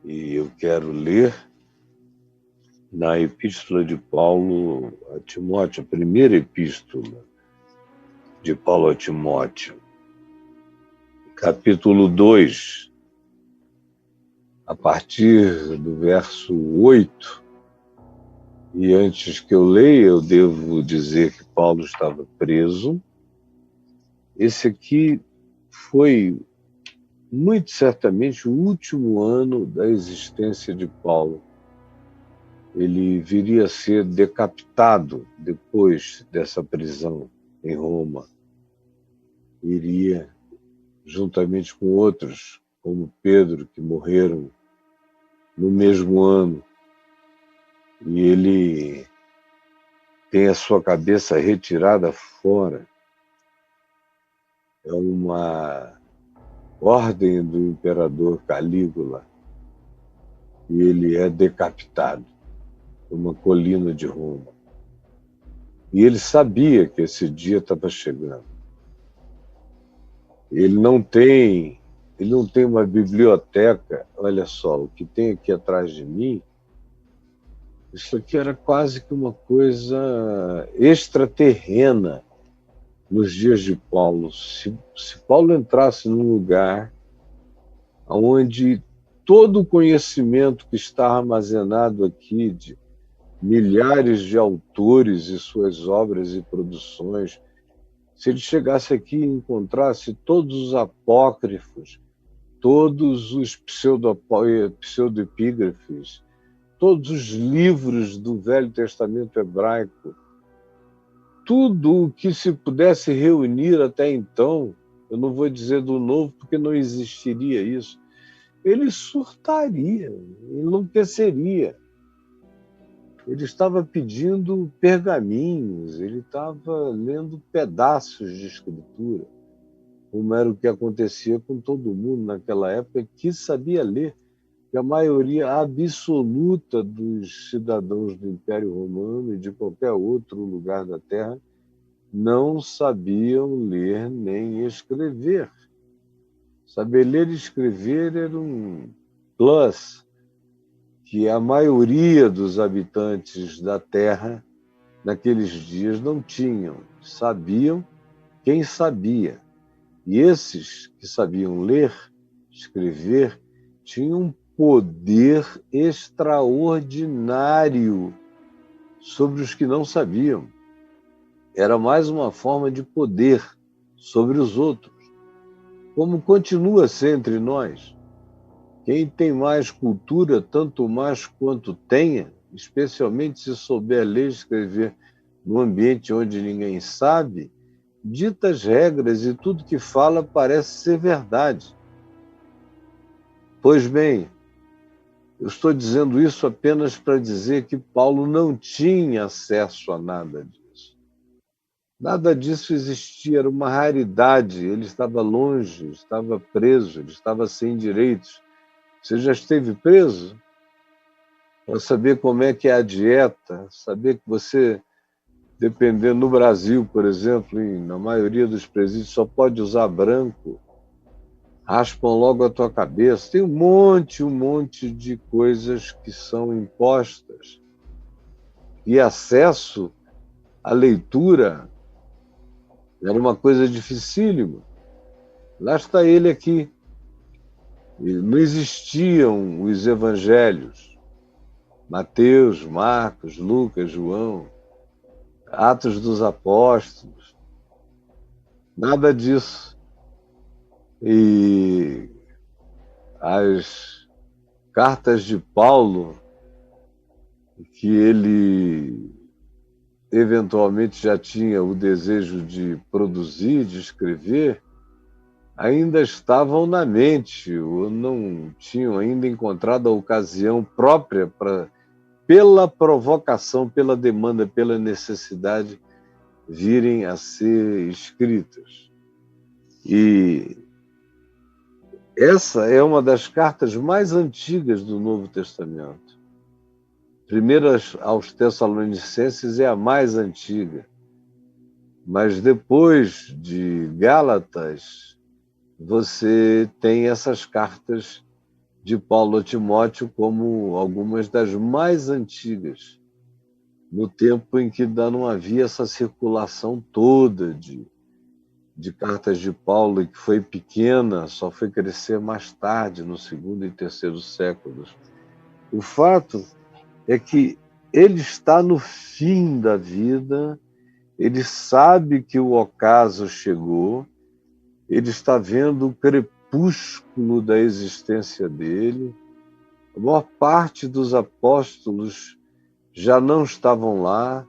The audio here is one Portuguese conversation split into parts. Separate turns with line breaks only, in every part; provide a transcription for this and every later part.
E eu quero ler na Epístola de Paulo a Timóteo, a primeira epístola de Paulo a Timóteo, capítulo 2, a partir do verso 8. E antes que eu leia, eu devo dizer que Paulo estava preso. Esse aqui foi, muito certamente, o último ano da existência de Paulo. Ele viria a ser decapitado depois dessa prisão em Roma. Iria, juntamente com outros, como Pedro, que morreram no mesmo ano. E ele tem a sua cabeça retirada fora. É uma ordem do imperador Calígula. E ele é decapitado numa colina de Roma. E ele sabia que esse dia estava chegando. Ele não tem uma biblioteca. Olha só, o que tem aqui atrás de mim, isso aqui era quase que uma coisa extraterrena nos dias de Paulo. Se Paulo entrasse num lugar onde todo o conhecimento que está armazenado aqui de milhares de autores e suas obras e produções, se ele chegasse aqui e encontrasse todos os apócrifos, todos os pseudoepígrafes, todos os livros do Velho Testamento hebraico, tudo o que se pudesse reunir até então, eu não vou dizer do Novo porque não existiria isso, ele surtaria, enlouqueceria. Ele estava pedindo pergaminhos, ele estava lendo pedaços de escritura, como era o que acontecia com todo mundo naquela época que sabia ler, que a maioria absoluta dos cidadãos do Império Romano e de qualquer outro lugar da Terra não sabiam ler nem escrever. Saber ler e escrever era um plus que a maioria dos habitantes da Terra naqueles dias não tinham. Sabiam quem sabia. E esses que sabiam ler, escrever, tinham um poder extraordinário sobre os que não sabiam. Era mais uma forma de poder sobre os outros, como continua a ser entre nós. Quem tem mais cultura, tanto mais quanto tenha, especialmente se souber ler e escrever num ambiente onde ninguém sabe, dita as regras e tudo que fala parece ser verdade. Pois bem, eu estou dizendo isso apenas para dizer que Paulo não tinha acesso a nada disso. Nada disso existia, era uma raridade. Ele estava longe, estava preso, ele estava sem direitos. Você já esteve preso? Para saber como é que é a dieta, saber que você, dependendo no Brasil, por exemplo, na maioria dos presídios, só pode usar branco, raspam logo a tua cabeça. Tem um monte de coisas que são impostas. E acesso à leitura era uma coisa dificílima. Lá está ele aqui. Não existiam os evangelhos. Mateus, Marcos, Lucas, João, Atos dos Apóstolos. Nada disso. E as cartas de Paulo, que ele eventualmente já tinha o desejo de produzir, de escrever, ainda estavam na mente, ou não tinham ainda encontrado a ocasião própria para, pela provocação, pela demanda, pela necessidade, virem a ser escritas. E essa é uma das cartas mais antigas do Novo Testamento. Primeiro aos Tessalonicenses é a mais antiga, mas depois de Gálatas, você tem essas cartas de Paulo a Timóteo como algumas das mais antigas, no tempo em que ainda não havia essa circulação toda de cartas de Paulo, e que foi pequena, só foi crescer mais tarde, no segundo e terceiro séculos. O fato é que ele está no fim da vida, ele sabe que o ocaso chegou, ele está vendo o crepúsculo da existência dele. A maior parte dos apóstolos já não estavam lá,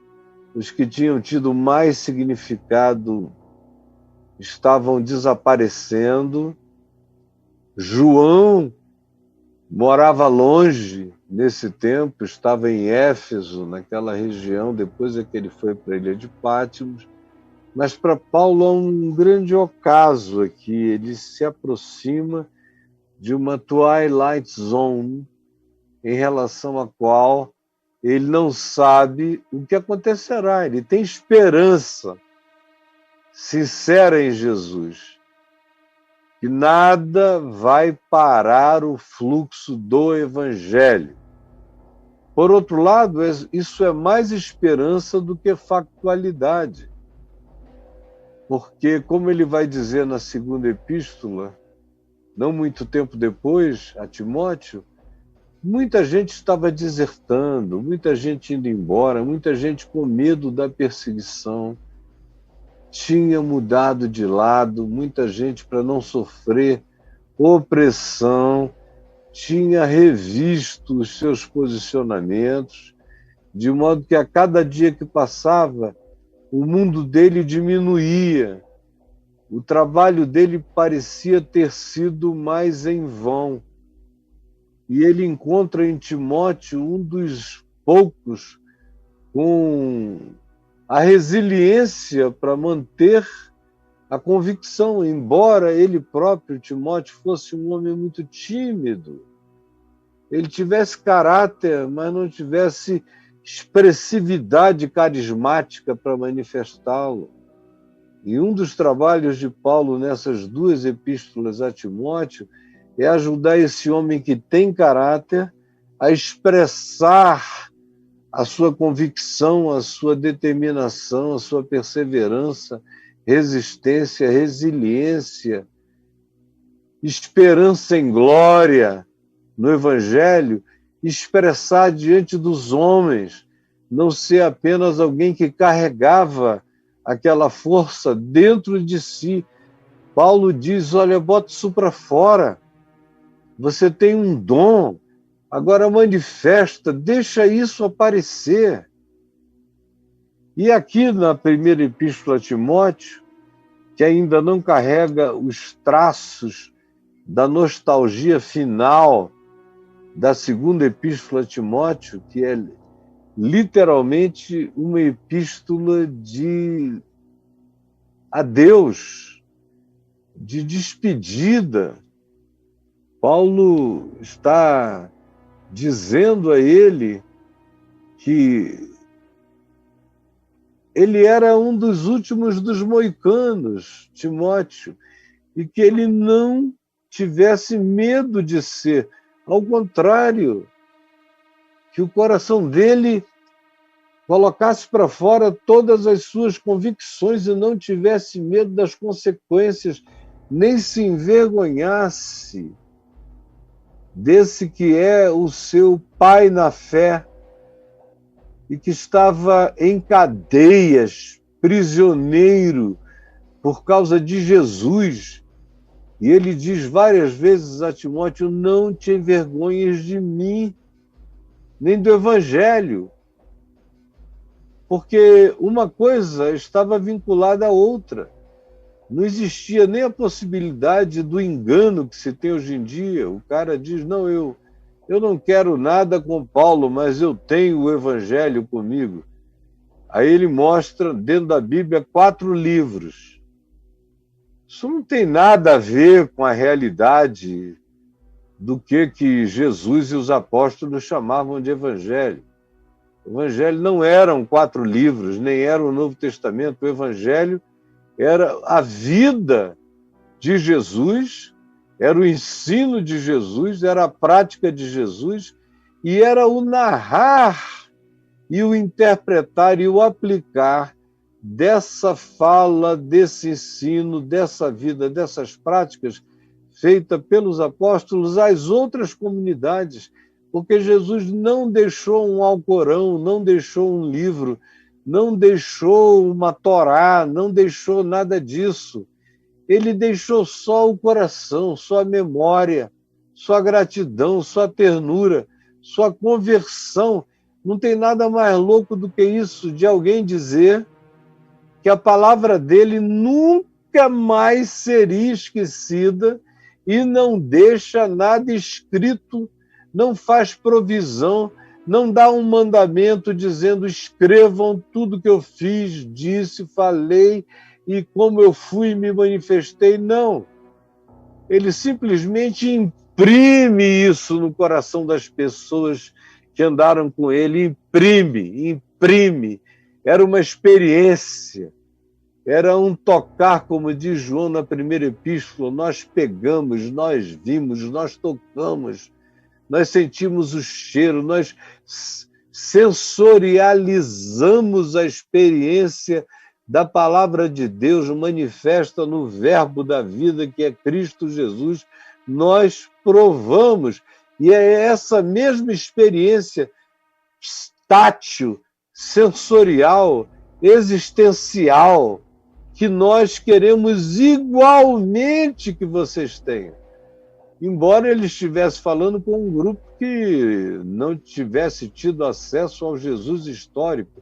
os que tinham tido mais significado estavam desaparecendo. João morava longe nesse tempo, estava em Éfeso, naquela região, depois é que ele foi para a ilha de Pátimos. Mas para Paulo há um grande ocaso aqui, ele se aproxima de uma twilight zone em relação à qual ele não sabe o que acontecerá, ele tem esperança sincera em Jesus, que nada vai parar o fluxo do Evangelho. Por outro lado, isso é mais esperança do que factualidade, porque, como ele vai dizer na segunda epístola, não muito tempo depois, a Timóteo, muita gente estava desertando, muita gente indo embora, muita gente com medo da perseguição, tinha mudado de lado, muita gente, para não sofrer opressão, tinha revisto os seus posicionamentos, de modo que a cada dia que passava, o mundo dele diminuía, o trabalho dele parecia ter sido mais em vão. E ele encontra em Timóteo um dos poucos com a resiliência para manter a convicção, embora ele próprio, Timóteo, fosse um homem muito tímido. Ele tivesse caráter, mas não tivesse expressividade carismática para manifestá-lo. E um dos trabalhos de Paulo nessas duas epístolas a Timóteo é ajudar esse homem que tem caráter a expressar a sua convicção, a sua determinação, a sua perseverança, resistência, resiliência, esperança em glória no Evangelho, expressar diante dos homens, não ser apenas alguém que carregava aquela força dentro de si. Paulo diz, olha, bota isso para fora, você tem um dom, agora manifesta, deixa isso aparecer. E aqui na primeira epístola a Timóteo, que ainda não carrega os traços da nostalgia final da segunda epístola a Timóteo, que é literalmente uma epístola de adeus, de despedida. Paulo está dizendo a ele que ele era um dos últimos dos moicanos, Timóteo, e que ele não tivesse medo de ser. Ao contrário, que o coração dele colocasse para fora todas as suas convicções e não tivesse medo das consequências, nem se envergonhasse desse que é o seu pai na fé e que estava em cadeias, prisioneiro, por causa de Jesus. E ele diz várias vezes a Timóteo, não te envergonhes de mim, nem do Evangelho, porque uma coisa estava vinculada à outra. Não existia nem a possibilidade do engano que se tem hoje em dia. O cara diz, não, eu não quero nada com Paulo, mas eu tenho o Evangelho comigo. Aí ele mostra, dentro da Bíblia, 4 livros. Isso não tem nada a ver com a realidade do que Jesus e os apóstolos chamavam de Evangelho. O Evangelho não eram 4 livros, nem era o Novo Testamento. O Evangelho era a vida de Jesus Era o ensino de Jesus, era a prática de Jesus, e era o narrar e o interpretar e o aplicar dessa fala, desse ensino, dessa vida, dessas práticas feita pelos apóstolos às outras comunidades, porque Jesus não deixou um Alcorão, não deixou um livro, não deixou uma Torá, não deixou nada disso. Ele deixou só o coração, só a memória, só a gratidão, só a ternura, só a conversão. Não tem nada mais louco do que isso, de alguém dizer que a palavra dele nunca mais seria esquecida e não deixa nada escrito, não faz provisão, não dá um mandamento dizendo escrevam tudo que eu fiz, disse, falei e como eu fui e me manifestei. Não. Ele simplesmente imprime isso no coração das pessoas que andaram com ele, imprime. Era uma experiência, era um tocar, como diz João na primeira epístola, nós pegamos, nós vimos, nós tocamos, nós sentimos o cheiro, nós sensorializamos a experiência da palavra de Deus manifesta no verbo da vida, que é Cristo Jesus, nós provamos. E é essa mesma experiência tátil, sensorial, existencial, que nós queremos igualmente que vocês tenham. Embora ele estivesse falando com um grupo que não tivesse tido acesso ao Jesus histórico,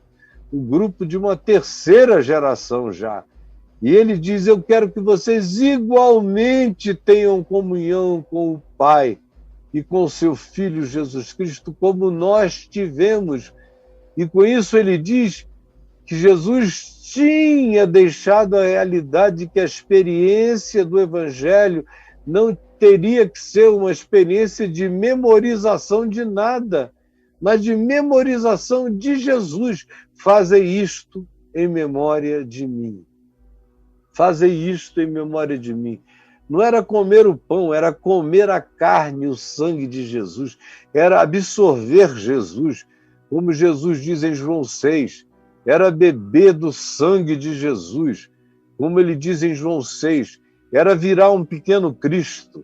um grupo de uma terceira geração já. E ele diz, eu quero que vocês igualmente tenham comunhão com o Pai e com o seu Filho Jesus Cristo, como nós tivemos. E com isso ele diz que Jesus tinha deixado a realidade de que a experiência do Evangelho não teria que ser uma experiência de memorização de nada, mas de memorização de Jesus. Fazei isto em memória de mim. Fazei isto em memória de mim. Não era comer o pão, era comer a carne, o sangue de Jesus. Era absorver Jesus, como Jesus diz em João 6. Era beber do sangue de Jesus, como ele diz em João 6. Era virar um pequeno Cristo.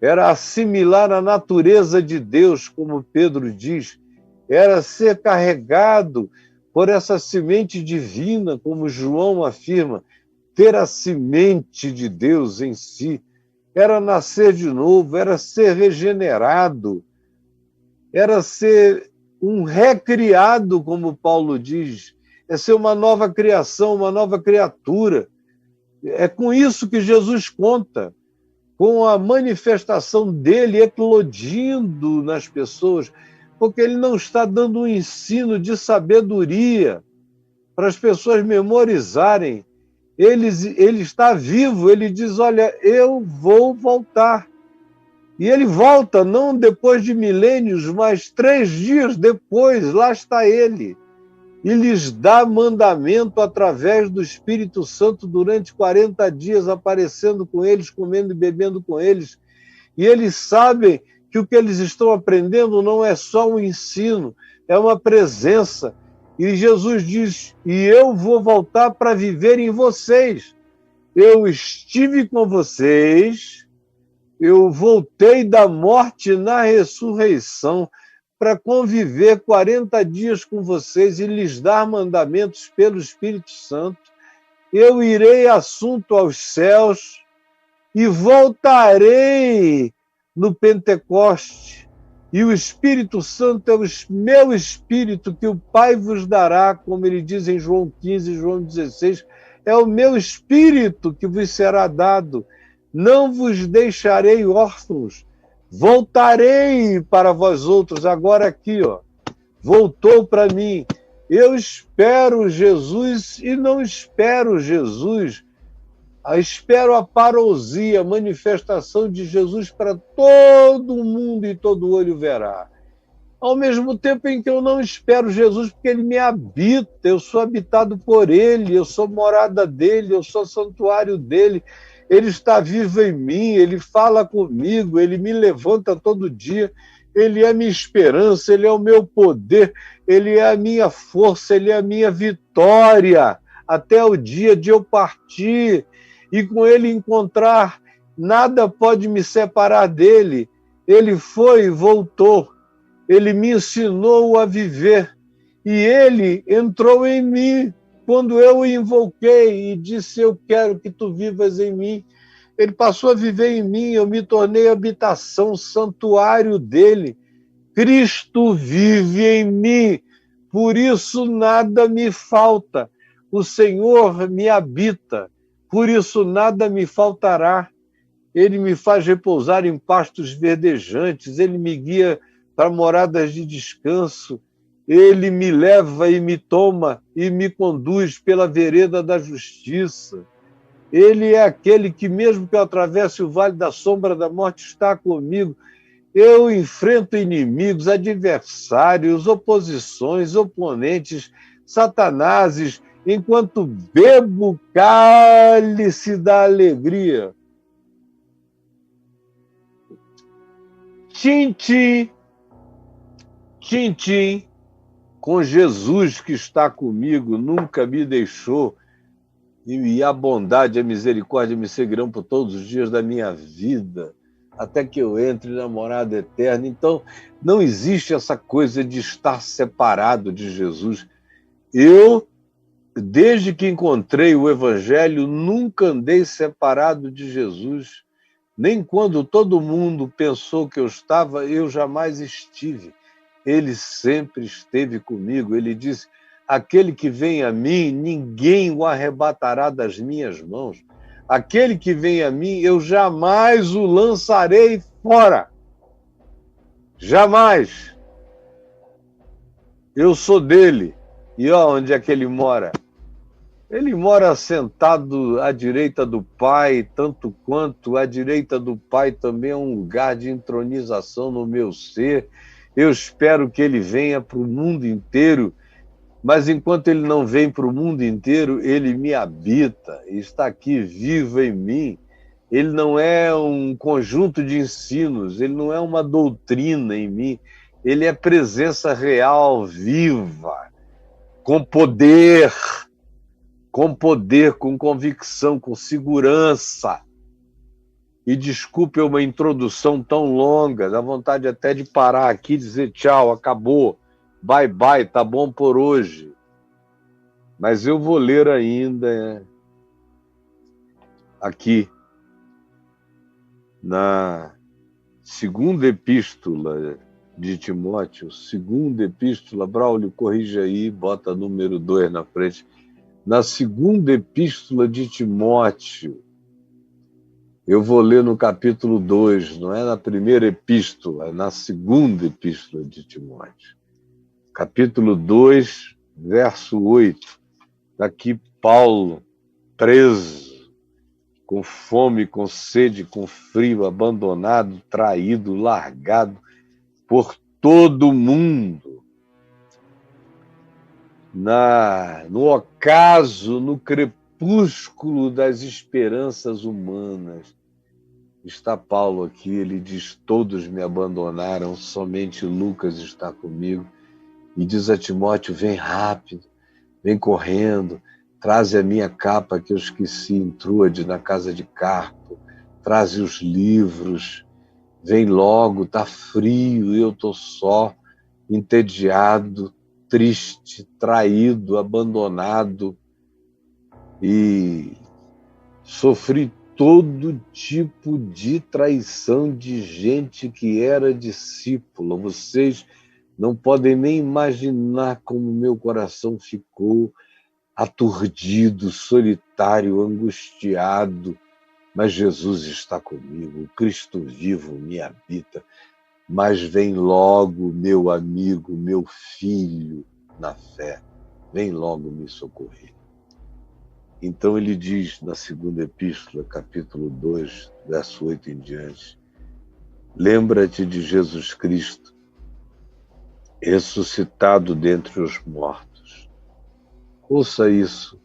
Era assimilar a natureza de Deus, como Pedro diz. Era ser carregado por essa semente divina, como João afirma, ter a semente de Deus em si. Era nascer de novo, era ser regenerado, era ser um recriado, como Paulo diz, é ser uma nova criação, uma nova criatura. É com isso que Jesus conta, com a manifestação dele eclodindo nas pessoas, porque ele não está dando um ensino de sabedoria para as pessoas memorizarem. Ele está vivo, ele diz, olha, eu vou voltar. E ele volta, não depois de milênios, mas 3 dias depois, lá está ele. E lhes dá mandamento através do Espírito Santo durante 40 dias, aparecendo com eles, comendo e bebendo com eles. E eles sabem que o que eles estão aprendendo não é só um ensino, é uma presença. E Jesus diz, e eu vou voltar para viver em vocês. Eu estive com vocês, eu voltei da morte na ressurreição para conviver 40 dias com vocês e lhes dar mandamentos pelo Espírito Santo. Eu irei assunto aos céus e voltarei no Pentecoste. E o Espírito Santo é o meu Espírito que o Pai vos dará, como ele diz em João 15, João 16, é o meu Espírito que vos será dado. Não vos deixarei órfãos, voltarei para vós outros. Agora aqui, ó, voltou para mim. Eu espero Jesus e não espero Jesus. Espero a parousia, a manifestação de Jesus para todo mundo e todo olho verá. Ao mesmo tempo em que eu não espero Jesus porque ele me habita, eu sou habitado por ele, eu sou morada dele, eu sou santuário dele. Ele está vivo em mim, Ele fala comigo, Ele me levanta todo dia, Ele é minha esperança, Ele é o meu poder, Ele é a minha força, Ele é a minha vitória, até o dia de eu partir e com Ele encontrar, nada pode me separar dEle. Ele foi e voltou, Ele me ensinou a viver e Ele entrou em mim quando eu o invoquei e disse: eu quero que tu vivas em mim. Ele passou a viver em mim, eu me tornei habitação, santuário dele. Cristo vive em mim, por isso nada me falta. O Senhor me habita, por isso nada me faltará. Ele me faz repousar em pastos verdejantes, ele me guia para moradas de descanso, ele me leva e me toma e me conduz pela vereda da justiça. Ele é aquele que, mesmo que eu atravesse o vale da sombra da morte, está comigo. Eu enfrento inimigos, adversários, oposições, oponentes, satanases, enquanto bebo o cálice da alegria. Tchim-tchim, tchim-tchim, com Jesus que está comigo, nunca me deixou, e a bondade e a misericórdia me seguirão por todos os dias da minha vida, até que eu entre na morada eterna. Então, não existe essa coisa de estar separado de Jesus. Eu, desde que encontrei o Evangelho, nunca andei separado de Jesus. Nem quando todo mundo pensou que eu estava, eu jamais estive. Ele sempre esteve comigo. Ele disse: aquele que vem a mim, ninguém o arrebatará das minhas mãos. Aquele que vem a mim, eu jamais o lançarei fora. Jamais. Eu sou dele. E onde é que ele mora? Ele mora sentado à direita do Pai, tanto quanto à direita do Pai também é um lugar de entronização no meu ser. Eu espero que ele venha para o mundo inteiro, mas enquanto ele não vem para o mundo inteiro, ele me habita, está aqui vivo em mim. Ele não é um conjunto de ensinos, ele não é uma doutrina em mim, ele é presença real, viva, com poder, com convicção, com segurança. E desculpe uma introdução tão longa, dá vontade até de parar aqui e dizer tchau, acabou, bye bye, tá bom por hoje. Mas eu vou ler ainda aqui na segunda epístola de Timóteo, segunda epístola, Braulio, corrige aí, bota número 2 na frente. Na segunda epístola de Timóteo, eu vou ler no capítulo 2, não é na primeira epístola, é na segunda epístola de Timóteo. Capítulo 2, verso 8. Aqui Paulo, preso, com fome, com sede, com frio, abandonado, traído, largado por todo mundo. No ocaso, no crepúsculo das esperanças humanas, está Paulo aqui, ele diz: todos me abandonaram, somente Lucas está comigo. E diz a Timóteo: vem rápido, vem correndo, traze a minha capa que eu esqueci em Troade, na casa de Carpo, traze os livros, vem logo, está frio, eu estou só, entediado, triste, traído, abandonado, e sofri todo tipo de traição de gente que era discípula. Vocês não podem nem imaginar como meu coração ficou aturdido, solitário, angustiado, mas Jesus está comigo, o Cristo vivo me habita. Mas vem logo, meu amigo, meu filho na fé, vem logo me socorrer. Então ele diz na segunda epístola, capítulo 2, verso 8 em diante: lembra-te de Jesus Cristo, ressuscitado dentre os mortos. Ouça isso.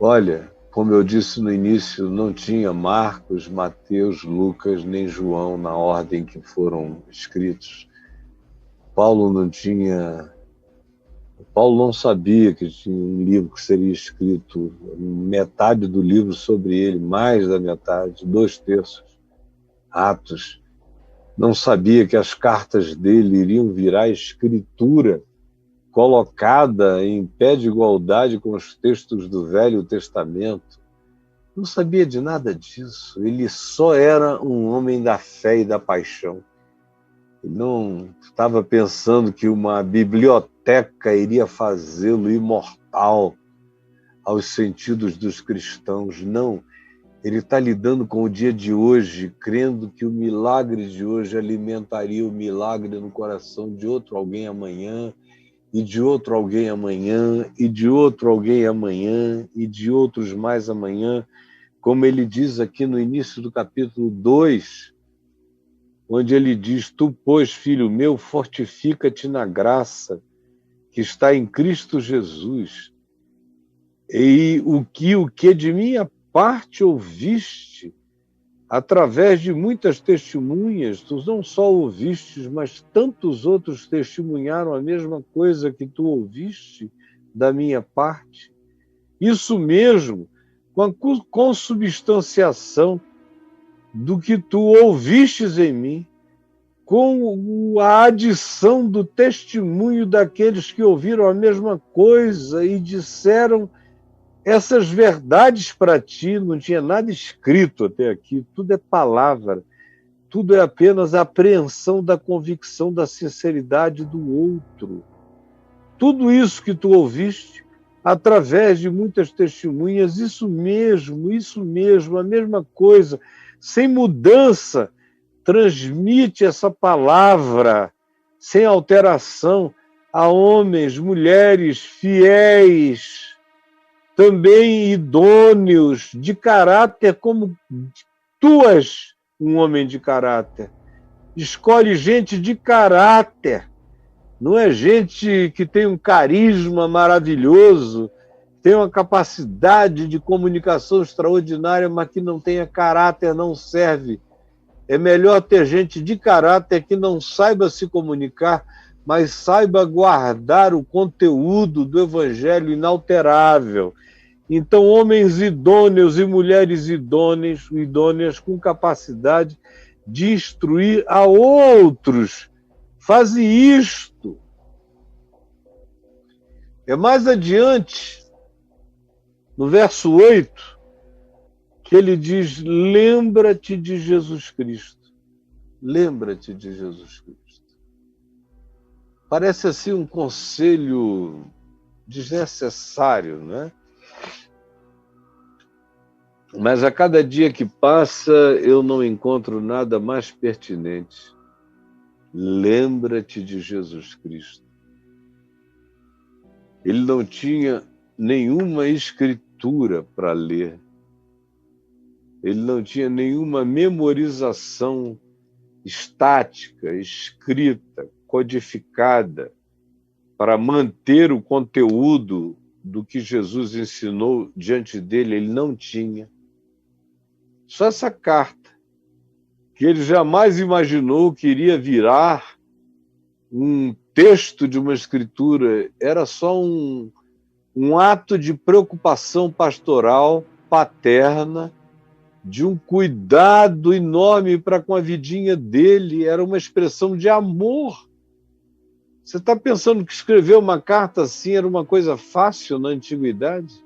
Olha, como eu disse no início, não tinha Marcos, Mateus, Lucas, nem João na ordem que foram escritos. Paulo não sabia que tinha um livro que seria escrito, metade do livro sobre ele, mais da metade, 2/3, Atos. Não sabia que as cartas dele iriam virar escritura colocada em pé de igualdade com os textos do Velho Testamento. Não sabia de nada disso. Ele só era um homem da fé e da paixão. Ele não estava pensando que uma biblioteca iria fazê-lo imortal aos sentidos dos cristãos. Não. Ele está lidando com o dia de hoje, crendo que o milagre de hoje alimentaria o milagre no coração de outro alguém amanhã, e de outro alguém amanhã, e de outro alguém amanhã, e de outros mais amanhã, como ele diz aqui no início do capítulo 2, onde ele diz: Tu, pois, filho meu, fortifica-te na graça que está em Cristo Jesus, e o que de minha parte ouviste, através de muitas testemunhas, tu não só ouvistes, mas tantos outros testemunharam a mesma coisa que tu ouviste da minha parte. Isso mesmo, com a consubstanciação do que tu ouvistes em mim, com a adição do testemunho daqueles que ouviram a mesma coisa e disseram essas verdades para ti. Não tinha nada escrito até aqui, tudo é palavra, tudo é apenas a apreensão da convicção da sinceridade do outro. Tudo isso que tu ouviste, através de muitas testemunhas, isso mesmo, a mesma coisa, sem mudança, transmite essa palavra, sem alteração, a homens, mulheres fiéis, também idôneos, de caráter como tu és um homem de caráter. Escolhe gente de caráter, não é gente que tem um carisma maravilhoso, tem uma capacidade de comunicação extraordinária, mas que não tenha caráter, não serve. É melhor ter gente de caráter que não saiba se comunicar, mas saiba guardar o conteúdo do evangelho inalterável. Então, homens idôneos e mulheres idôneas com capacidade de instruir a outros. Faze isto. É mais adiante, no verso 8, que ele diz: lembra-te de Jesus Cristo. Lembra-te de Jesus Cristo. Parece assim um conselho desnecessário, né? Mas a cada dia que passa, eu não encontro nada mais pertinente. Lembra-te de Jesus Cristo. Ele não tinha nenhuma escritura para ler. Ele não tinha nenhuma memorização estática, escrita, codificada, para manter o conteúdo do que Jesus ensinou diante dele. Ele não tinha. Só essa carta, que ele jamais imaginou que iria virar um texto de uma escritura, era só um ato de preocupação pastoral, paterna, de um cuidado enorme para com a vidinha dele, era uma expressão de amor. Você está pensando que escrever uma carta assim era uma coisa fácil na antiguidade?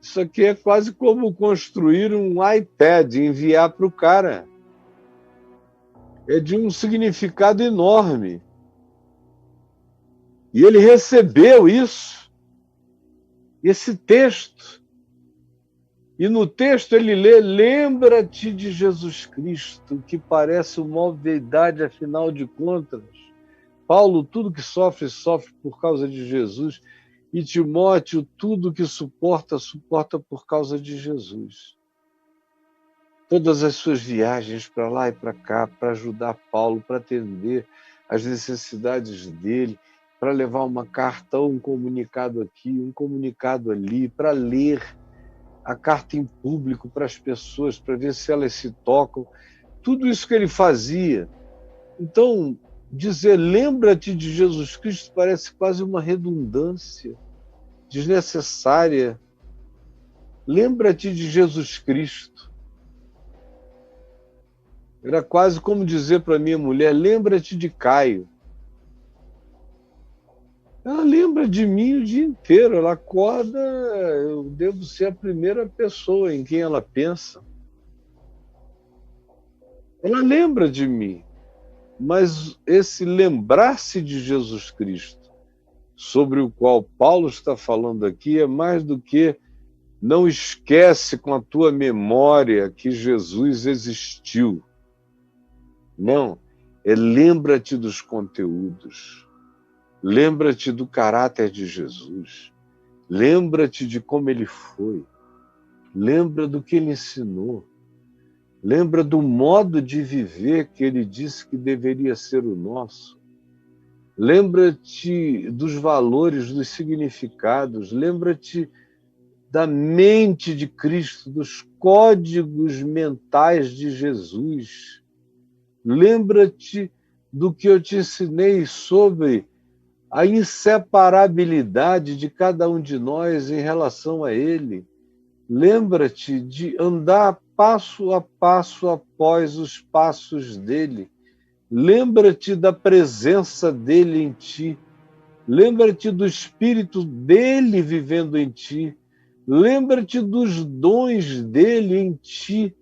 Isso aqui é quase como construir um iPad e enviar para o cara. É de um significado enorme. E ele recebeu isso, esse texto. E no texto ele lê: lembra-te de Jesus Cristo, que parece uma obviedade, afinal de contas. Paulo, tudo que sofre, sofre por causa de Jesus. E Timóteo, tudo que suporta, suporta por causa de Jesus. Todas as suas viagens para lá e para cá, para ajudar Paulo, para atender às necessidades dele, para levar uma carta ou um comunicado aqui, um comunicado ali, para ler a carta em público para as pessoas, para ver se elas se tocam. Tudo isso que ele fazia. Então, dizer lembra-te de Jesus Cristo parece quase uma redundância desnecessária. Lembra-te de Jesus Cristo. Era quase como dizer para minha mulher, lembra-te de Caio. Ela lembra de mim o dia inteiro, ela acorda, eu devo ser a primeira pessoa em quem ela pensa. Ela lembra de mim, mas esse lembrar-se de Jesus Cristo, sobre o qual Paulo está falando aqui, é mais do que não esquece com a tua memória que Jesus existiu. Não, é lembra-te dos conteúdos. Lembra-te do caráter de Jesus. Lembra-te de como ele foi. Lembra do que ele ensinou. Lembra do modo de viver que ele disse que deveria ser o nosso. Lembra-te dos valores, dos significados. Lembra-te da mente de Cristo, dos códigos mentais de Jesus. Lembra-te do que eu te ensinei sobre a inseparabilidade de cada um de nós em relação a Ele. Lembra-te de andar passo a passo após os passos dele. Lembra-te da presença dele em ti. Lembra-te do Espírito dele vivendo em ti. Lembra-te dos dons dele em ti,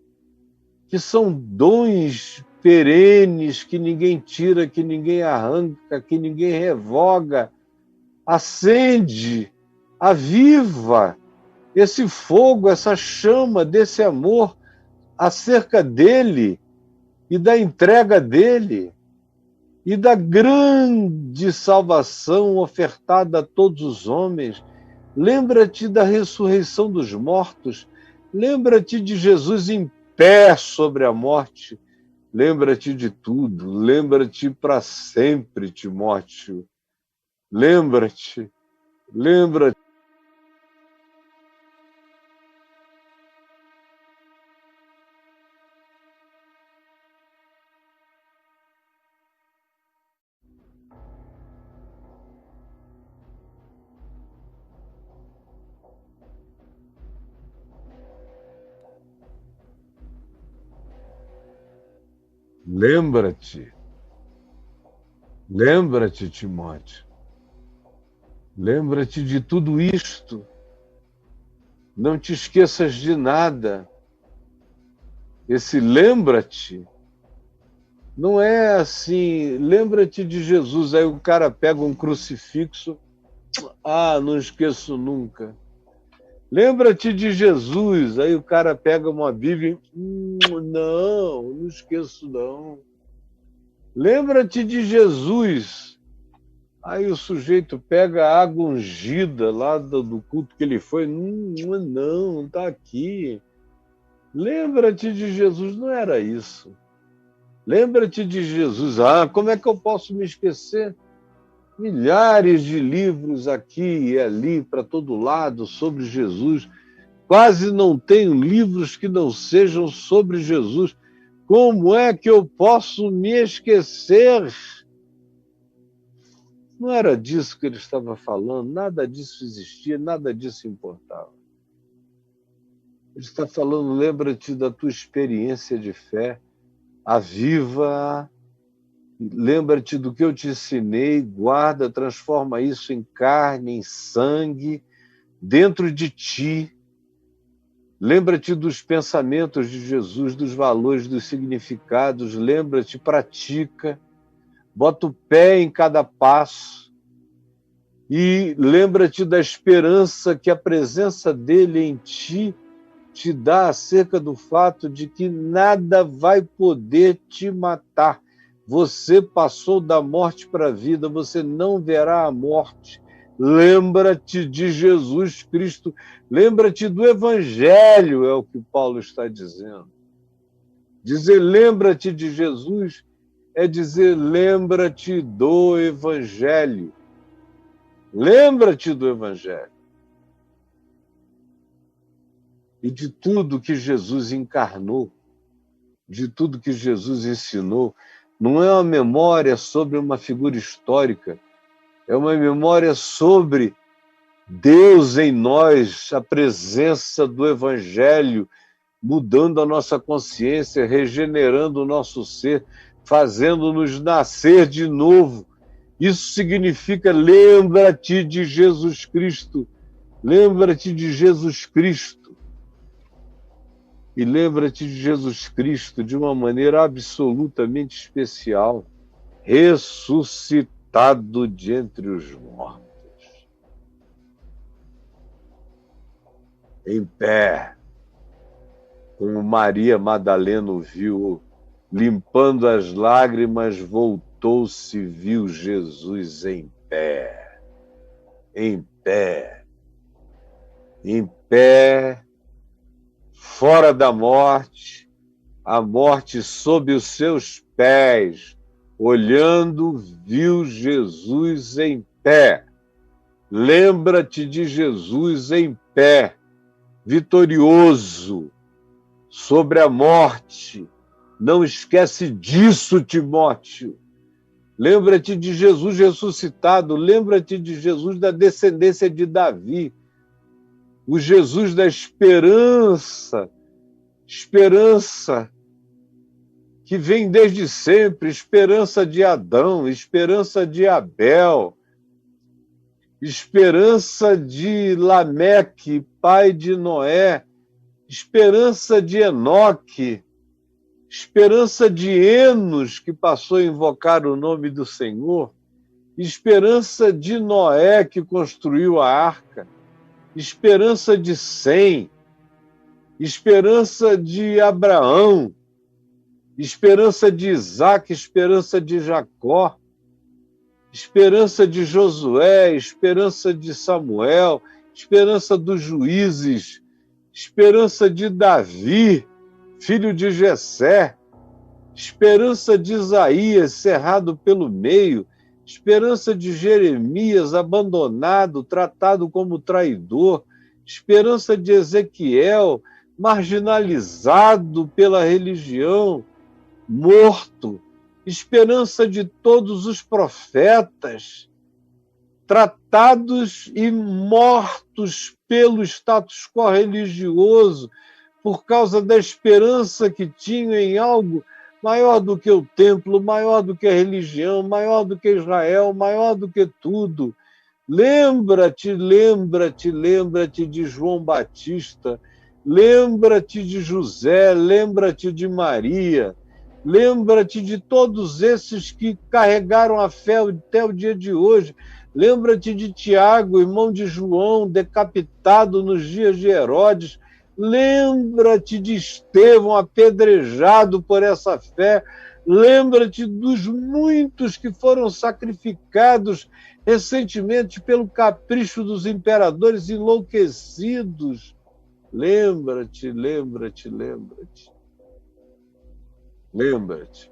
que são dons perenes, que ninguém tira, que ninguém arranca, que ninguém revoga. Acende, aviva esse fogo, essa chama desse amor acerca dele e da entrega dele e da grande salvação ofertada a todos os homens. Lembra-te da ressurreição dos mortos. Lembra-te de Jesus em pé sobre a morte. Lembra-te de tudo. Lembra-te para sempre, Timóteo. Lembra-te. Lembra-te. Lembra-te. Lembra-te, Timóteo. Lembra-te de tudo isto. Não te esqueças de nada. Esse lembra-te não é assim, lembra-te de Jesus, aí o cara pega um crucifixo, não esqueço nunca. Lembra-te de Jesus, aí o cara pega uma Bíblia, não esqueço não. Lembra-te de Jesus, aí o sujeito pega a água ungida lá do culto que ele foi, não está aqui. Lembra-te de Jesus, não era isso. Lembra-te de Jesus. Como é que eu posso me esquecer? Milhares de livros aqui e ali, para todo lado, sobre Jesus. Quase não tenho livros que não sejam sobre Jesus. Como é que eu posso me esquecer? Não era disso que ele estava falando, nada disso existia, nada disso importava. Ele está falando, lembra-te da tua experiência de fé, aviva, lembra-te do que eu te ensinei, guarda, transforma isso em carne, em sangue, dentro de ti. Lembra-te dos pensamentos de Jesus, dos valores, dos significados, lembra-te, pratica, bota o pé em cada passo e lembra-te da esperança que a presença dele em ti te dá acerca do fato de que nada vai poder te matar. Você passou da morte para a vida, você não verá a morte. Lembra-te de Jesus Cristo, lembra-te do Evangelho, é o que Paulo está dizendo. Dizer lembra-te de Jesus é dizer lembra-te do Evangelho. Lembra-te do Evangelho. e de tudo que Jesus encarnou, de tudo que Jesus ensinou. Não é uma memória sobre uma figura histórica, é uma memória sobre Deus em nós, a presença do Evangelho, mudando a nossa consciência, regenerando o nosso ser, fazendo-nos nascer de novo. Isso significa lembra-te de Jesus Cristo, lembra-te de Jesus Cristo. E lembra-te de Jesus Cristo de uma maneira absolutamente especial, ressuscitado de entre os mortos. Em pé, como Maria Madalena o viu, limpando as lágrimas, voltou-se e viu Jesus em pé, em pé, em pé, fora da morte, a morte sob os seus pés, olhando, viu Jesus em pé. Lembra-te de Jesus em pé, vitorioso sobre a morte. Não esquece disso, Timóteo. Lembra-te de Jesus ressuscitado, lembra-te de Jesus da descendência de Davi, o Jesus da esperança, esperança que vem desde sempre, esperança de Adão, esperança de Abel, esperança de Lameque, pai de Noé, esperança de Enoque, esperança de Enos, que passou a invocar o nome do Senhor, esperança de Noé, que construiu a arca, esperança de Sem, esperança de Abraão, esperança de Isaac, esperança de Jacó, esperança de Josué, esperança de Samuel, esperança dos juízes, esperança de Davi, filho de Jessé, esperança de Isaías, cerrado pelo meio, esperança de Jeremias, abandonado, tratado como traidor, esperança de Ezequiel, marginalizado pela religião, morto, esperança de todos os profetas, tratados e mortos pelo status quo religioso, por causa da esperança que tinham em algo maior do que o templo, maior do que a religião, maior do que Israel, maior do que tudo. Lembra-te, lembra-te, lembra-te de João Batista, lembra-te de José, lembra-te de Maria, lembra-te de todos esses que carregaram a fé até o dia de hoje. Lembra-te de Tiago, irmão de João, decapitado nos dias de Herodes. Lembra-te de Estevão, apedrejado por essa fé. Lembra-te dos muitos que foram sacrificados recentemente pelo capricho dos imperadores enlouquecidos. Lembra-te, lembra-te, lembra-te. Lembra-te.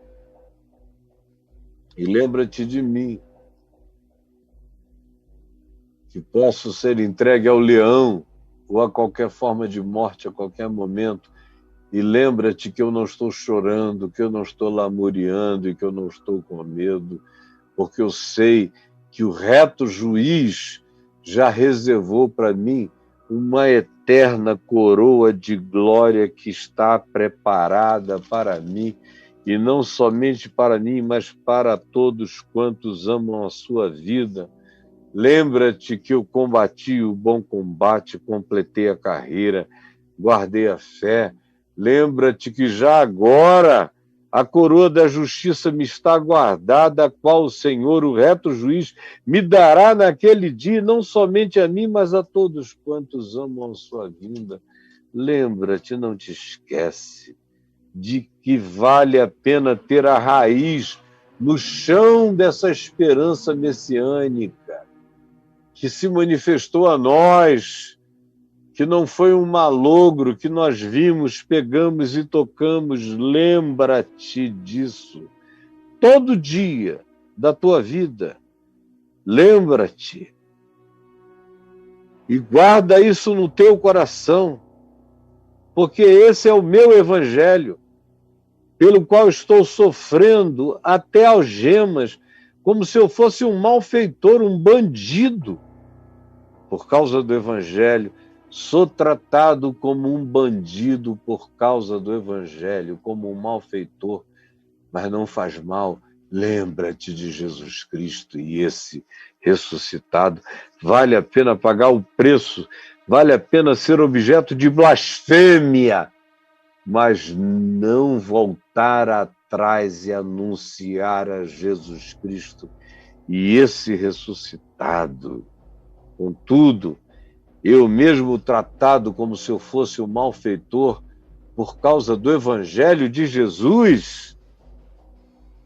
E lembra-te de mim, que posso ser entregue ao leão ou a qualquer forma de morte a qualquer momento. E lembra-te que eu não estou chorando, que eu não estou lamuriando e que eu não estou com medo, porque eu sei que o reto juiz já reservou para mim uma eterna coroa de glória que está preparada para mim, e não somente para mim, mas para todos quantos amam a sua vida. Lembra-te que eu combati o bom combate, completei a carreira, guardei a fé. Lembra-te que já agora a coroa da justiça me está guardada, a qual o Senhor, o reto juiz, me dará naquele dia, não somente a mim, mas a todos quantos amam a sua vinda. Lembra-te, não te esquece, de que vale a pena ter a raiz no chão dessa esperança messiânica, que se manifestou a nós, que não foi um malogro que nós vimos, pegamos e tocamos. Lembra-te disso. Todo dia da tua vida, lembra-te. E guarda isso no teu coração. porque esse é o meu evangelho, pelo qual estou sofrendo até algemas, como se eu fosse um malfeitor, um bandido. Por causa do evangelho, sou tratado como um bandido por causa do evangelho, como um malfeitor, mas não faz mal. Lembra-te de Jesus Cristo e esse ressuscitado. Vale a pena pagar o preço, vale a pena ser objeto de blasfêmia, mas não voltar atrás e anunciar a Jesus Cristo e esse ressuscitado. Contudo, eu mesmo tratado como se eu fosse um malfeitor por causa do Evangelho de Jesus,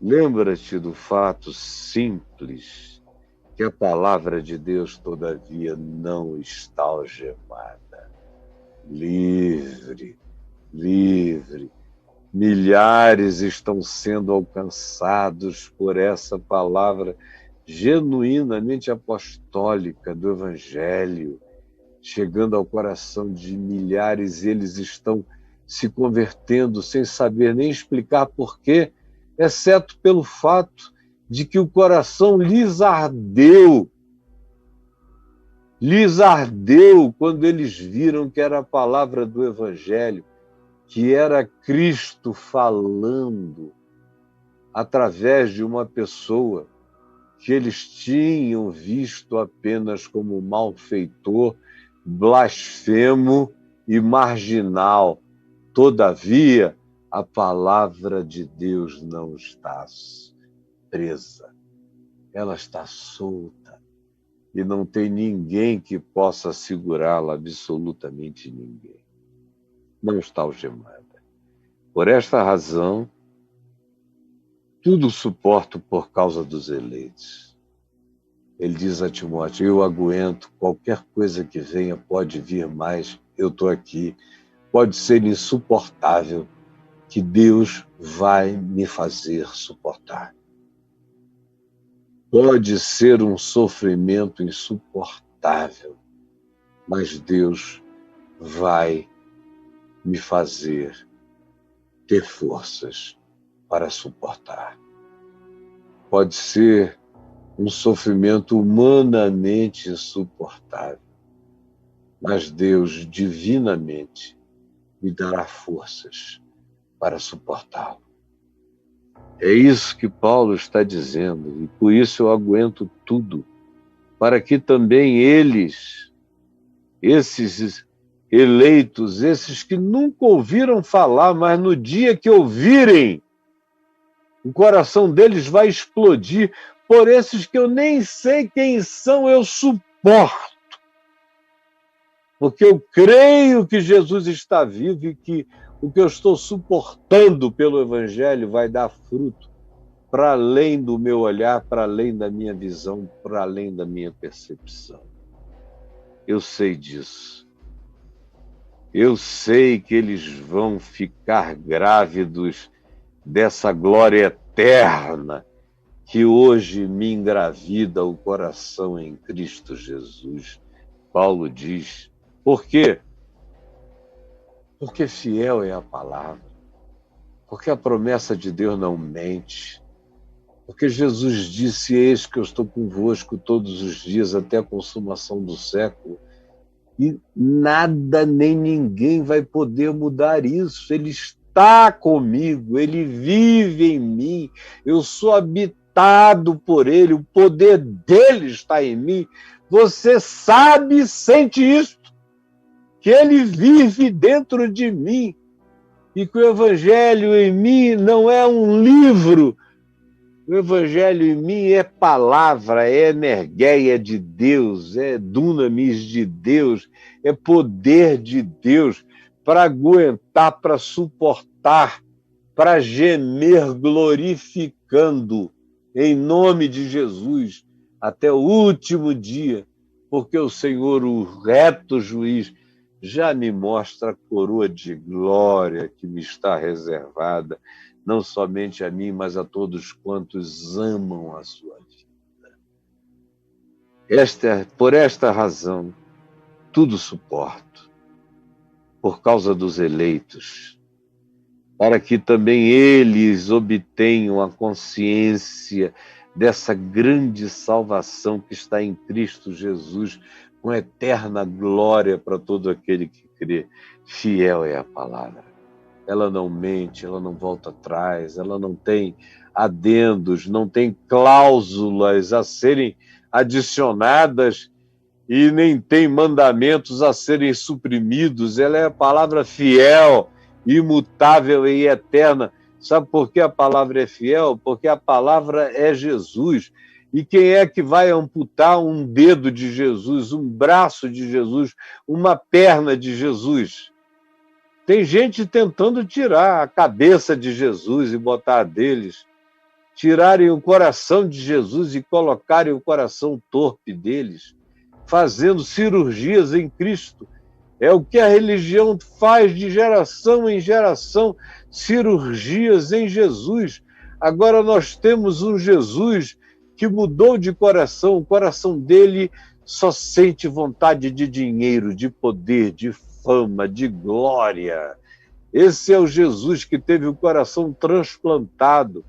lembra-te do fato simples que a palavra de Deus, todavia, não está algemada. Livre, livre. Milhares estão sendo alcançados por essa palavra genuinamente apostólica do Evangelho, chegando ao coração de milhares, eles estão se convertendo sem saber nem explicar por quê, exceto pelo fato de que o coração lhes ardeu quando eles viram que era a palavra do Evangelho, que era Cristo falando através de uma pessoa que eles tinham visto apenas como malfeitor, blasfemo e marginal. Todavia, a palavra de Deus não está presa, ela está solta e não tem ninguém que possa segurá-la, absolutamente ninguém. Não está algemada. Por esta razão, tudo suporto por causa dos eleitos. Ele diz a Timóteo, eu aguento, qualquer coisa que venha, pode vir mais, eu estou aqui. Pode ser insuportável, que Deus vai me fazer suportar. Pode ser um sofrimento insuportável, mas Deus vai me fazer ter forças para suportar. Pode ser um sofrimento humanamente insuportável, mas Deus divinamente me dará forças para suportá-lo. É isso que Paulo está dizendo, e por isso eu aguento tudo, para que também eles, esses eleitos, esses que nunca ouviram falar, mas no dia que ouvirem, o coração deles vai explodir. Por esses que eu nem sei quem são, eu suporto. Porque eu creio que Jesus está vivo e que o que eu estou suportando pelo Evangelho vai dar fruto para além do meu olhar, para além da minha visão, para além da minha percepção. Eu sei disso. Eu sei que eles vão ficar grávidos dessa glória eterna que hoje me engravida o coração em Cristo Jesus. Paulo diz, por quê? Porque fiel é a palavra, porque a promessa de Deus não mente, porque Jesus disse, eis que eu estou convosco todos os dias até a consumação do século, e nada nem ninguém vai poder mudar isso. Ele está comigo, ele vive em mim, eu sou habitado por ele, o poder dele está em mim. Você sabe e sente isso, que ele vive dentro de mim e que o Evangelho em mim não é um livro. O Evangelho em mim é palavra, é energia de Deus, é dunamis de Deus, é poder de Deus para aguentar, para suportar, para gemer glorificando em nome de Jesus até o último dia, porque o Senhor, o reto juiz, já me mostra a coroa de glória que me está reservada, não somente a mim, mas a todos quantos amam a sua vida. Por esta razão, tudo suporto. por causa dos eleitos, para que também eles obtenham a consciência dessa grande salvação que está em Cristo Jesus, com eterna glória para todo aquele que crê. Fiel é a palavra. Ela não mente, ela não volta atrás, ela não tem adendos, não tem cláusulas a serem adicionadas e nem tem mandamentos a serem suprimidos. Ela é a palavra fiel, imutável e eterna. Sabe por que a palavra é fiel? Porque a palavra é Jesus. E quem é que vai amputar um dedo de Jesus, um braço de Jesus, uma perna de Jesus? Tem gente tentando tirar a cabeça de Jesus e botar a deles, tirarem o coração de Jesus e colocarem o coração torpe deles, fazendo cirurgias em Cristo. É o que a religião faz de geração em geração, cirurgias em Jesus. Agora nós temos um Jesus que mudou de coração, o coração dele só sente vontade de dinheiro, de poder, de fama, de glória. Esse é o Jesus que teve o coração transplantado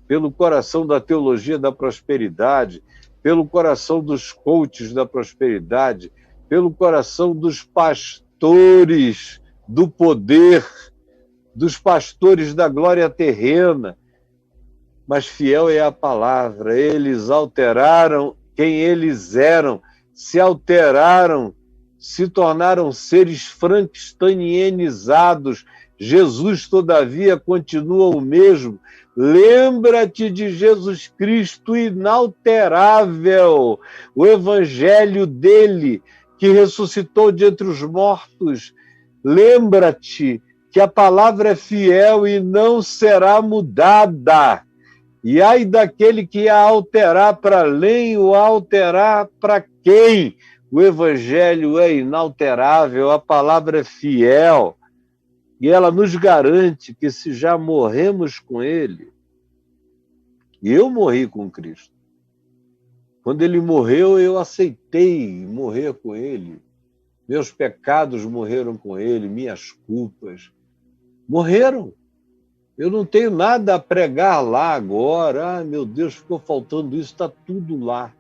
pelo coração da teologia da prosperidade, pelo coração dos coaches da prosperidade, pelo coração dos pastores do poder, dos pastores da glória terrena. Mas fiel é a palavra. Eles alteraram quem eles eram, se alteraram, se tornaram seres frankensteinizados. Jesus, todavia, continua o mesmo. Lembra-te de Jesus Cristo inalterável, o evangelho dele, que ressuscitou de entre os mortos. Lembra-te que a palavra é fiel e não será mudada. E ai daquele que a alterar para além, o alterar para quem? O evangelho é inalterável, a palavra é fiel. E ela nos garante que se já morremos com ele, e eu morri com Cristo. Quando ele morreu, eu aceitei morrer com ele. Meus pecados morreram com ele, minhas culpas morreram. Eu não tenho nada a pregar lá agora. Ah, meu Deus, ficou faltando isso, está tudo lá.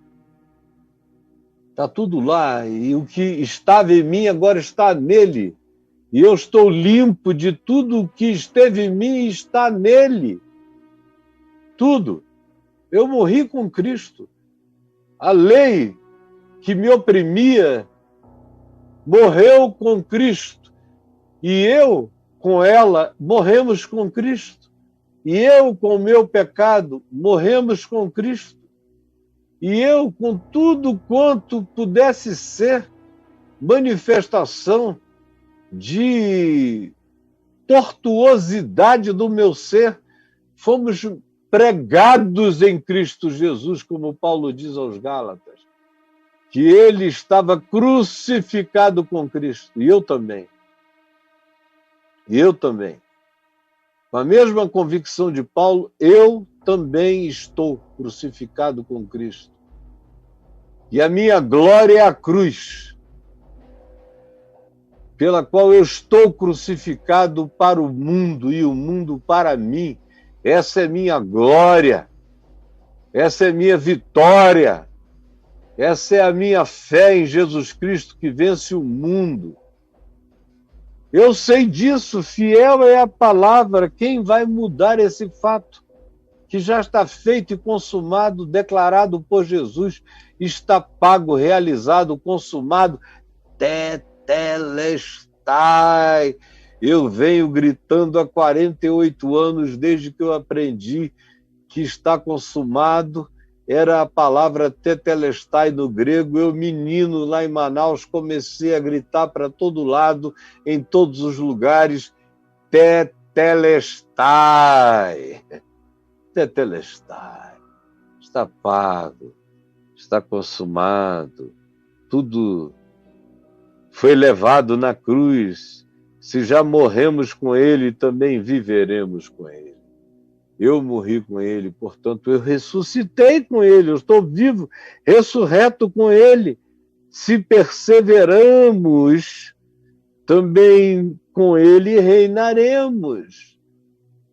Está tudo lá. E o que estava em mim agora está nele. E eu estou limpo de tudo o que esteve em mim e está nele. Tudo. Eu morri com Cristo. A lei que me oprimia morreu com Cristo. E eu, com ela, morremos com Cristo. E eu, com o meu pecado, morremos com Cristo. E eu, com tudo quanto pudesse ser manifestação de tortuosidade do meu ser, fomos pregados em Cristo Jesus, como Paulo diz aos Gálatas, que ele estava crucificado com Cristo, e eu também. E eu também. Com a mesma convicção de Paulo, eu também estou crucificado com Cristo. E a minha glória é a cruz, pela qual eu estou crucificado para o mundo e o mundo para mim. Essa é minha glória, essa é minha vitória, essa é a minha fé em Jesus Cristo que vence o mundo. Eu sei disso, fiel é a palavra. Quem vai mudar esse fato? Que já está feito e consumado, declarado por Jesus, está pago, realizado, consumado, tetelestai. Eu venho gritando há 48 anos, desde que eu aprendi que está consumado. Era a palavra tetelestai no grego. Eu, menino, lá em Manaus, comecei a gritar para todo lado, em todos os lugares, tetelestai. Tetelestai. Está pago, está consumado, tudo foi levado na cruz. Se já morremos com ele, também viveremos com ele. Eu morri com ele, portanto, eu ressuscitei com ele, eu estou vivo, ressurreto com ele. Se perseveramos, também com ele reinaremos.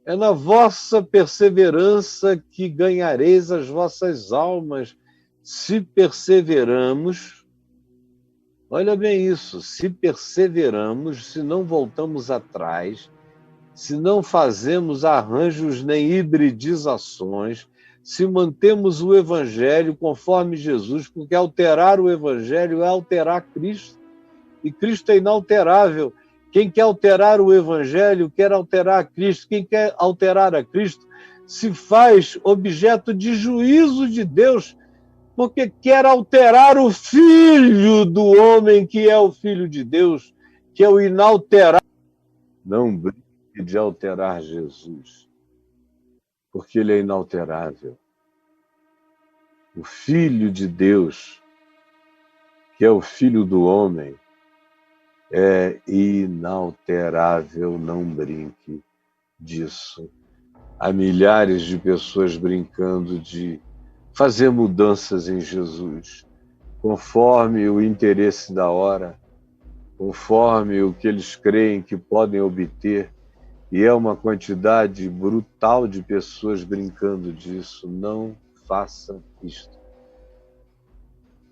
É na vossa perseverança que ganhareis as vossas almas. Se perseveramos, olha bem isso, se perseveramos, se não voltamos atrás, se não fazemos arranjos nem hibridizações, se mantemos o Evangelho conforme Jesus, porque alterar o Evangelho é alterar Cristo, e Cristo é inalterável. Quem quer alterar o Evangelho quer alterar a Cristo. Quem quer alterar a Cristo se faz objeto de juízo de Deus, porque quer alterar o Filho do homem, que é o Filho de Deus, que é o inalterável. Não brinque de alterar Jesus, porque ele é inalterável. O Filho de Deus, que é o Filho do homem, é inalterável, não brinque disso. Há milhares de pessoas brincando de fazer mudanças em Jesus, conforme o interesse da hora, conforme o que eles creem que podem obter, e é uma quantidade brutal de pessoas brincando disso. Não faça isto.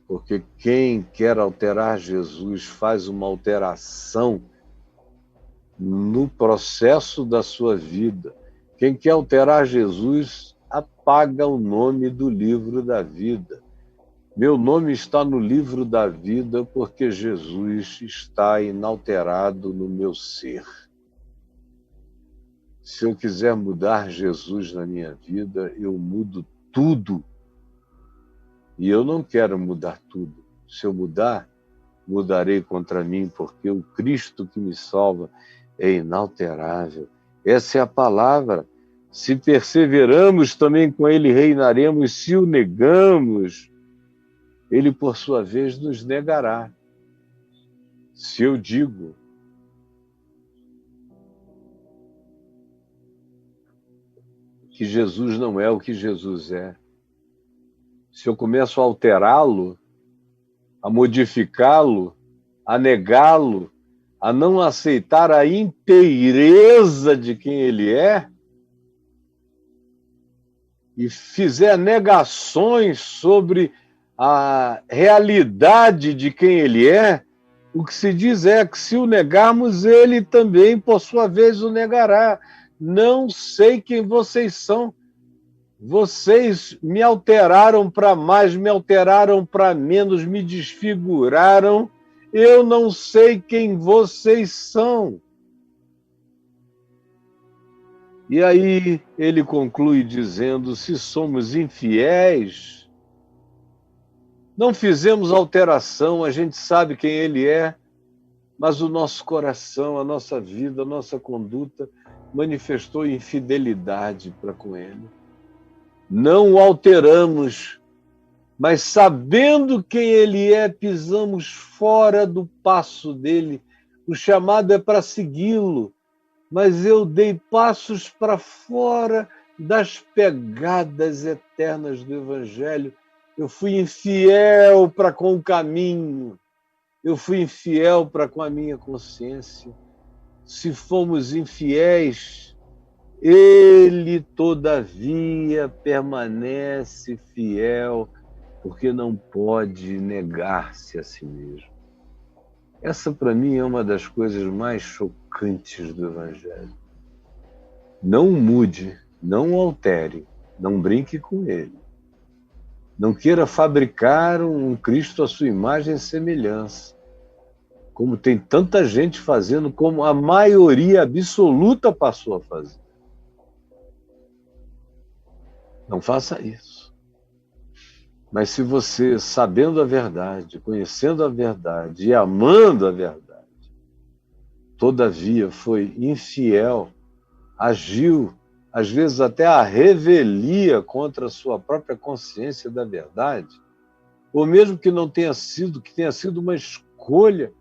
Porque quem quer alterar Jesus faz uma alteração no processo da sua vida. Quem quer alterar Jesus apaga o nome do livro da vida. Meu nome está no livro da vida porque Jesus está inalterado no meu ser. Se eu quiser mudar Jesus na minha vida, eu mudo tudo. E eu não quero mudar tudo. Se eu mudar, mudarei contra mim, porque o Cristo que me salva é inalterável. Essa é a palavra. Se perseveramos, também com ele reinaremos. Se o negamos, ele, por sua vez, nos negará. Se eu digo que Jesus não é o que Jesus é, se eu começo a alterá-lo, a modificá-lo, a negá-lo, a não aceitar a inteireza de quem ele é, e fizer negações sobre a realidade de quem ele é, o que se diz é que se o negarmos, ele também, por sua vez, o negará. Não sei quem vocês são. Vocês me alteraram para mais, me alteraram para menos, me desfiguraram. Eu não sei quem vocês são. E aí ele conclui dizendo: se somos infiéis, não fizemos alteração, a gente sabe quem ele é, mas o nosso coração, a nossa vida, a nossa conduta manifestou infidelidade para com ele. Não o alteramos, mas sabendo quem ele é, pisamos fora do passo dele. O chamado é para segui-lo, mas eu dei passos para fora das pegadas eternas do Evangelho. Eu fui infiel para com o caminho, eu fui infiel para com a minha consciência. Se fomos infiéis, ele, todavia, permanece fiel, porque não pode negar-se a si mesmo. Essa, para mim, é uma das coisas mais chocantes do Evangelho. Não mude, não altere, não brinque com ele. Não queira fabricar um Cristo à sua imagem e semelhança, como tem tanta gente fazendo, como a maioria absoluta passou a fazer. Não faça isso. Mas se você, sabendo a verdade, conhecendo a verdade e amando a verdade, todavia foi infiel, agiu, às vezes até a revelia contra a sua própria consciência da verdade, ou mesmo que não tenha sido, que tenha sido uma escolha,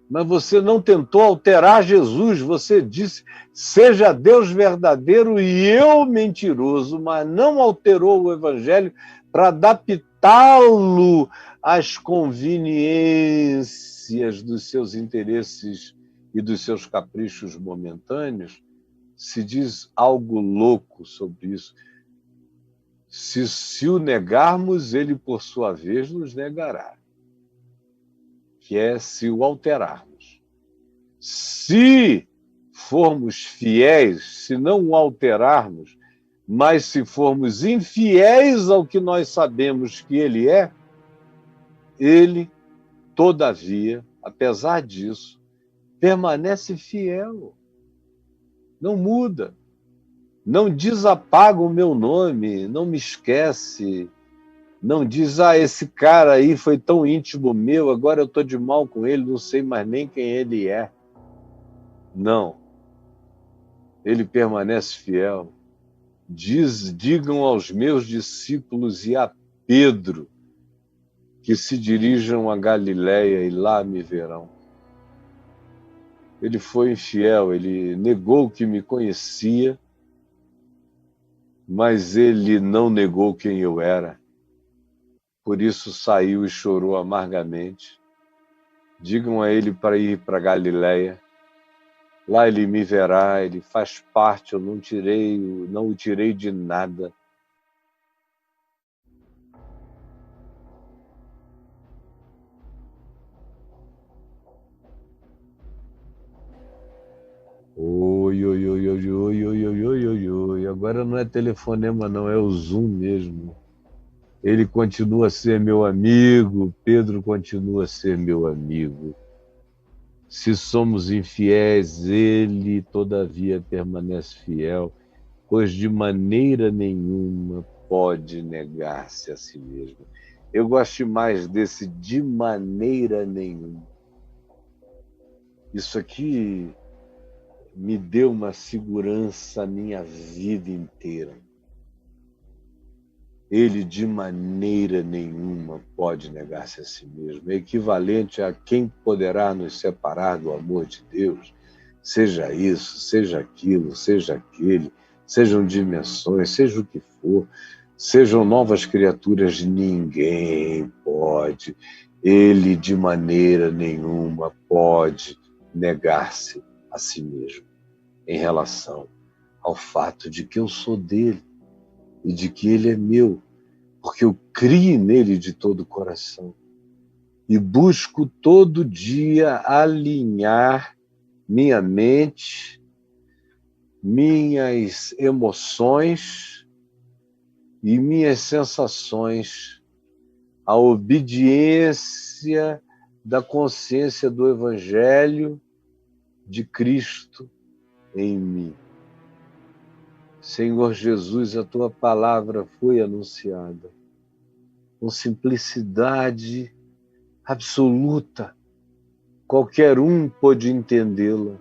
mas você não tentou alterar Jesus, você disse, seja Deus verdadeiro e eu mentiroso, mas não alterou o Evangelho para adaptá-lo às conveniências dos seus interesses e dos seus caprichos momentâneos, se diz algo louco sobre isso. Se o negarmos, ele, por sua vez, nos negará, que é se o alterarmos. Se formos fiéis, se não o alterarmos, mas se formos infiéis ao que nós sabemos que ele, todavia, apesar disso, permanece fiel, não muda, não desapaga o meu nome, não me esquece, não diz, esse cara aí foi tão íntimo meu, agora eu estou de mal com ele, não sei mais nem quem ele é. Não, ele permanece fiel. Digam aos meus discípulos e a Pedro que se dirijam a Galiléia e lá me verão. Ele foi infiel, ele negou que me conhecia, mas ele não negou quem eu era. Por isso saiu e chorou amargamente. Digam a ele para ir para Galiléia. Lá ele me verá, ele faz parte, eu não o tirei de nada. Oi, oi, oi, oi, oi, oi, oi, oi, oi, oi. Agora não é telefonema, não, é o Zoom mesmo. Ele continua a ser meu amigo, Pedro continua a ser meu amigo. Se somos infiéis, ele todavia permanece fiel, pois de maneira nenhuma pode negar-se a si mesmo. Eu gosto mais desse de maneira nenhuma. Isso aqui me deu uma segurança a minha vida inteira. Ele de maneira nenhuma pode negar-se a si mesmo. É equivalente a quem poderá nos separar do amor de Deus, seja isso, seja aquilo, seja aquele, sejam dimensões, seja o que for, sejam novas criaturas, ninguém pode. Ele de maneira nenhuma pode negar-se a si mesmo em relação ao fato de que eu sou dele e de que ele é meu, porque eu crio nele de todo o coração e busco todo dia alinhar minha mente, minhas emoções e minhas sensações à obediência da consciência do Evangelho de Cristo em mim. Senhor Jesus, a tua palavra foi anunciada com simplicidade absoluta. Qualquer um pôde entendê-la.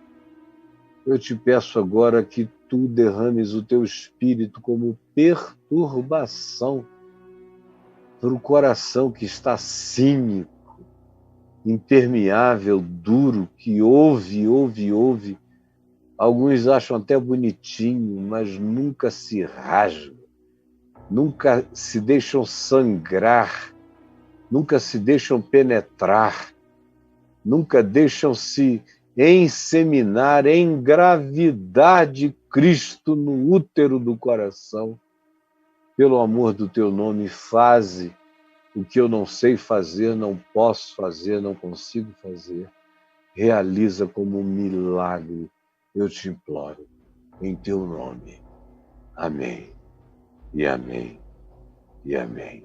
Eu te peço agora que tu derrames o teu espírito como perturbação para o coração que está cínico, impermeável, duro, que ouve. Alguns acham até bonitinho, mas nunca se rasgam, nunca se deixam sangrar, nunca se deixam penetrar, nunca deixam se inseminar, engravidar de Cristo no útero do coração. Pelo amor do teu nome, faze o que eu não sei fazer, não posso fazer, não consigo fazer. Realiza como um milagre. Eu te imploro, em teu nome. Amém, e amém, e amém.